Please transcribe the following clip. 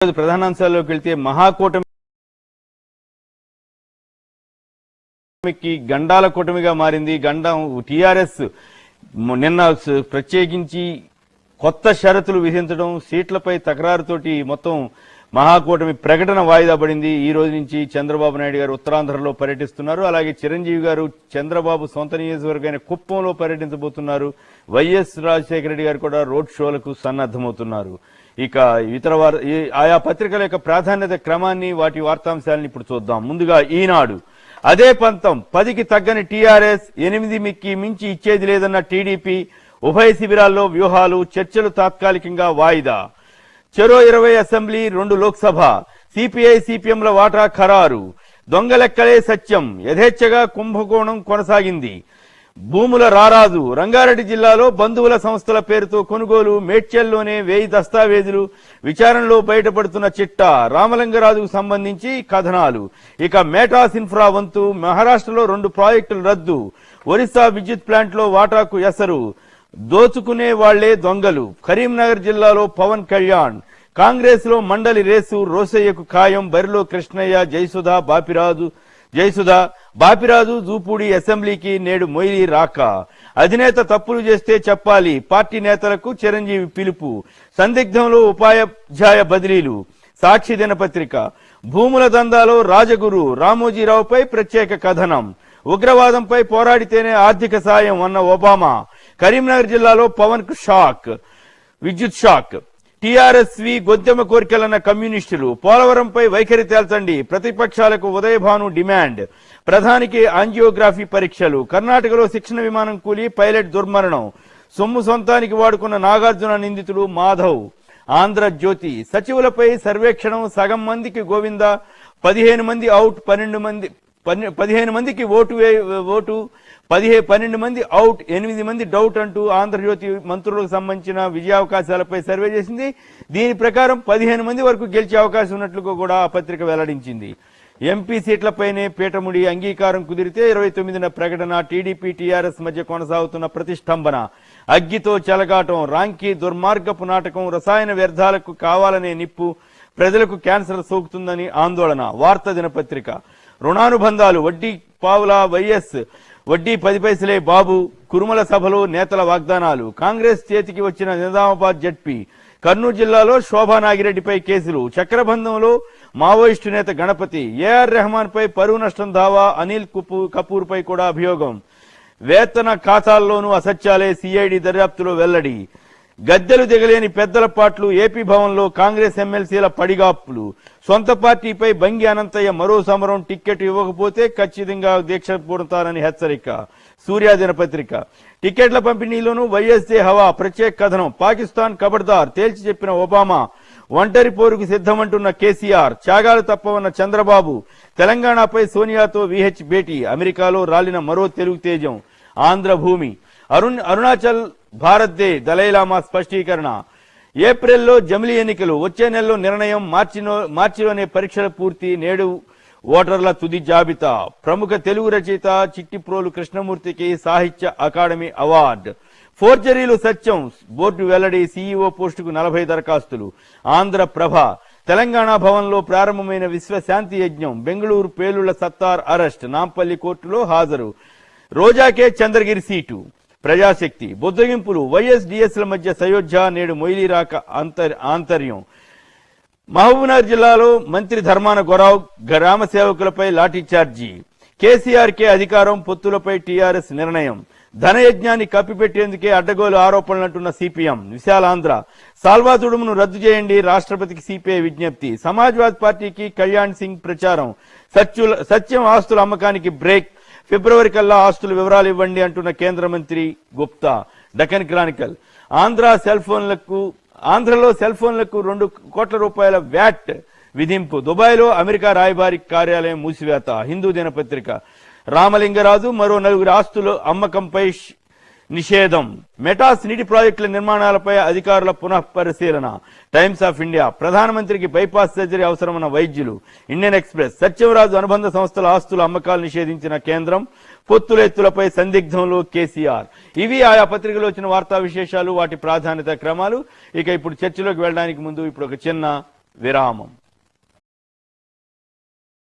ప్రధానాంశాల్లోకి వెళ్తే మహాకూటమికి గండాల కూటమిగా మారింది. గండం టీఆర్ఎస్ నిన్న ప్రత్యేకించి కొత్త షరతులు విధించడం, సీట్లపై తకరారుతోటి మొత్తం మహాకూటమి ప్రకటన వాయిదా పడింది. ఈ రోజు నుంచి చంద్రబాబు నాయుడు గారు ఉత్తరాంధ్రలో పర్యటిస్తున్నారు. అలాగే చిరంజీవి గారు చంద్రబాబు సొంత నియోజకవర్గమైన కుప్పంలో పర్యటించబోతున్నారు. వైఎస్ రాజశేఖర రెడ్డి గారు కూడా రోడ్ షోలకు సన్నద్దమవుతున్నారు. ఇక ఇతర ఆయా పత్రికల యొక్క ప్రాధాన్యత క్రమాన్ని, వాటి వార్తాంశాలను ఇప్పుడు చూద్దాం. ముందుగా ఈనాడు అదే పంతం, 10కి తగ్గని టీఆర్ఎస్, 8కి మించి ఇచ్చేది లేదన్న టీడీపీ, ఉభయ శిబిరాల్లో వ్యూహాలు, చర్చలు తాత్కాలికంగా వాయిదా. చెరో 20 అసెంబ్లీ, 2 లోక్సభ, సిపిఐ సిపిఎంల వాటా ఖరారు. దొంగలెక్కలే సత్యం, యథేచ్ఛగా కుంభకోణం కొనసాగింది. భూముల రారాజు, రంగారెడ్డి జిల్లాలో బంధువుల సంస్థల పేరుతో కొనుగోలు, మేడ్చల్లోనే 1000 దస్తావేజులు, విచారణలో బయటపడుతున్న చిట్టా, రామలింగరాజుకు సంబంధించి కథనాలు. ఇక మేటాస్ ఇన్ఫ్రా వంతు, మహారాష్ట్రలో 2 ప్రాజెక్టులు రద్దు, ఒరిస్సా విద్యుత్ ప్లాంట్లో వాటాకు ఎసరు, దోచుకునే వాళ్లే దొంగలు. కరీంనగర్ జిల్లాలో పవన్ కళ్యాణ్, కాంగ్రెస్ లో మండలి రేసు, రోసయ్యకు ఖాయం, బరిలో కృష్ణయ్య, జయసుధ, బాపిరాజు, జూపూడి అసెంబ్లీకి నేడు మొయిలీ రాక. అధినేత తప్పులు చేస్తే చెప్పాలి, పార్టీ నేతలకు చిరంజీవి పిలుపు. సందిగ్ధంలో ఉపాధ్యాయ బదిలీలు. సాక్షి దినపత్రిక, భూముల దందాలో రాజగురు, రామోజీరావుపై ప్రత్యేక కథనం. ఉగ్రవాదంపై పోరాడితేనే ఆర్థిక సాయం అన్న ఒబామా. కరీంనగర్ జిల్లాలో పవన్ కు షాక్, విద్యుత్ షాక్. టీఆర్ఎస్వి గొంతెమ్మ కోరికలన్న కమ్యూనిస్టులు, పోలవరంపై వైఖరి తేల్చండి, ప్రతిపక్షాలకు ఉదయభాను డిమాండ్. ప్రధానికి యాంజియోగ్రఫీ పరీక్షలు. కర్ణాటకలో శిక్షణ విమానం కూలి పైలట్ దుర్మరణం. సొమ్ము సొంతానికి వాడుకున్న నాగార్జున నిందితుడు మాధవ్. ఆంధ్రజ్యోతి, సచివులపై సర్వేక్షణం, సగం మందికి గోవింద, 15 మంది అవుట్, 15 మందికి ఓటు, 12 మంది అవుట్, 8 మంది డౌట్ అంటూ ఆంధ్రజ్యోతి మంత్రులకు సంబంధించిన విజయావకాశాలపై సర్వే చేసింది. దీని ప్రకారం 15 మంది వరకు గెలిచే అవకాశం ఉన్నట్లు కూడా ఆ పత్రిక వెల్లడించింది. ఎంపీ సీట్లపైనే పీఠముడి, అంగీకారం కుదిరితే 29న ప్రకటన. టీడీపీ టీఆర్ఎస్ మధ్య కొనసాగుతున్న ప్రతిష్టంభన, అగ్గితో చెలగాటం, రాంకీ దుర్మార్గపు నాటకం, రసాయన వ్యర్థాలకు కావాలనే నిప్పు, ప్రజలకు క్యాన్సర్ సోకుతుందని ఆందోళన. వార్త దినపత్రిక, రుణానుబంధాలు, వడ్డీ పావులా వైఎస్, వడ్డీ 10 పైసలే బాబు, కురుమల సభలో నేతల వాగ్దానాలు. కాంగ్రెస్ చేతికి వచ్చిన నిజామాబాద్ జడ్పీ. కర్నూలు జిల్లాలో శోభా నాగిరెడ్డిపై కేసులు. చక్రబంధంలో మావోయిస్టు నేత గణపతి. ఏఆర్ రెహమాన్ పై పరువు నష్టం దావా. అనిల్ కపూర్ పై కూడా అభియోగం. వేతన ఖాతాల్లోనూ అసత్యాలే, సిఐడి దర్యాప్తులో వెల్లడి. గద్దెలు దిగలేని పెద్దల పాట్లు. ఏపీ భవన్లో కాంగ్రెస్ ఎమ్మెల్సీల పడిగాపులు. సొంత పార్టీపై బంగి అనంతయ్య మరో సమరం, టిక్కెట్ ఇవ్వకపోతే ఖచ్చితంగా దీక్ష పూడతారని హెచ్చరిక. సూర్య దినపత్రిక, టిక్కెట్ల పంపిణీలోనూ వైఎస్ఏ హవా, ప్రత్యేక కథనం. పాకిస్తాన్ ఖబర్దార్, తేల్చి చెప్పిన ఒబామా. ఒంటరి పోరుకు సిద్ధమంటున్న కేసీఆర్, త్యాగాలు తప్పవన్న చంద్రబాబు. తెలంగాణపై సోనియాతో విహెచ్ భేటీ. అమెరికాలో రాలిన మరో తెలుగు తేజం. ఆంధ్రభూమి, అరుణాచల్ భారత్ దే, దలైలామా స్పష్టీకరణ. ఏప్రిల్లో జమిలీ ఎన్నికలు, వచ్చే నెలలో నిర్ణయం. మార్చిలోనే పరీక్షల పూర్తి. నేడు ఓటర్ల తుది జాబితా. ప్రముఖ తెలుగు రచయిత చిట్టిప్రోలు కృష్ణమూర్తికి సాహిత్య అకాడమీ అవార్డు. ఫోర్జరీలు సత్యం, బోర్డు వెల్లడి. సీఈఓ పోస్టుకు 40 దరఖాస్తులు. ఆంధ్రప్రభ, తెలంగాణ భవన్లో ప్రారంభమైన విశ్వశాంతి యజ్ఞం. బెంగళూరు పేలుళ్ల సత్తార్ అరెస్ట్. నాంపల్లి కోర్టులో హాజరు. రోజాకే చంద్రగిరి సీటు. ప్రజాశక్తి, బుద్దగింపులు, వైఎస్డిఎస్ల మధ్య సయోధ్య. నేడు మొయిలీ రాక ఆంతర్యం. మహబూబ్నగర్ జిల్లాలో మంత్రి ధర్మాన గొరావ్, గ్రామ సేవకులపై లాఠీచార్జీ. కేసీఆర్కే అధికారం, పొత్తులపై టీఆర్ఎస్ నిర్ణయం. ధనయజ్ఞాన్ని కప్పిపెట్టేందుకే అడ్డగోలు ఆరోపణలంటున్న సిపిఎం. విశాలాంధ్ర, సాల్వాతుడుమును రద్దు చేయండి, రాష్ట్రపతికి సిపిఐ విజ్ఞప్తి. సమాజ్వాదీ పార్టీకి కళ్యాణ్ సింగ్ ప్రచారం. సత్యం ఆస్తుల అమ్మకానికి బ్రేక్. ఫిబ్రవరి కల్లా ఆస్తుల వివరాలు ఇవ్వండి అంటున్న కేంద్ర మంత్రి గుప్తా. డెక్కన్ క్రానికల్, ఆంధ్రలో సెల్ ఫోన్లకు 2 కోట్ల రూపాయల వ్యాట్ విధింపు. దుబాయ్లో అమెరికా రాయబారి కార్యాలయం మూసివేత. హిందూ దినపత్రిక, రామలింగరాజు, మరో 4 ఆస్తుల అమ్మకంపై నిషేధం. మెటాస్ నీటి ప్రాజెక్టుల నిర్మాణాలపై అధికారుల పునఃపరిశీలన. టైమ్స్ ఆఫ్ ఇండియా, ప్రధానమంత్రికి బైపాస్ సర్జరీ అవసరమన్న వైద్యులు. ఇండియన్ ఎక్స్ప్రెస్, సత్యంరాజు అనుబంధ సంస్థల ఆస్తుల అమ్మకాలు నిషేధించిన కేంద్రం. పొత్తులెత్తులపై సందిగ్ధంలో కేసీఆర్. ఇవి ఆయా పత్రికలో వచ్చిన వార్తా విశేషాలు, వాటి ప్రాధాన్యత క్రమాలు. ఇక ఇప్పుడు చర్చలోకి వెళ్ళడానికి ముందు ఇప్పుడు ఒక చిన్న విరామం.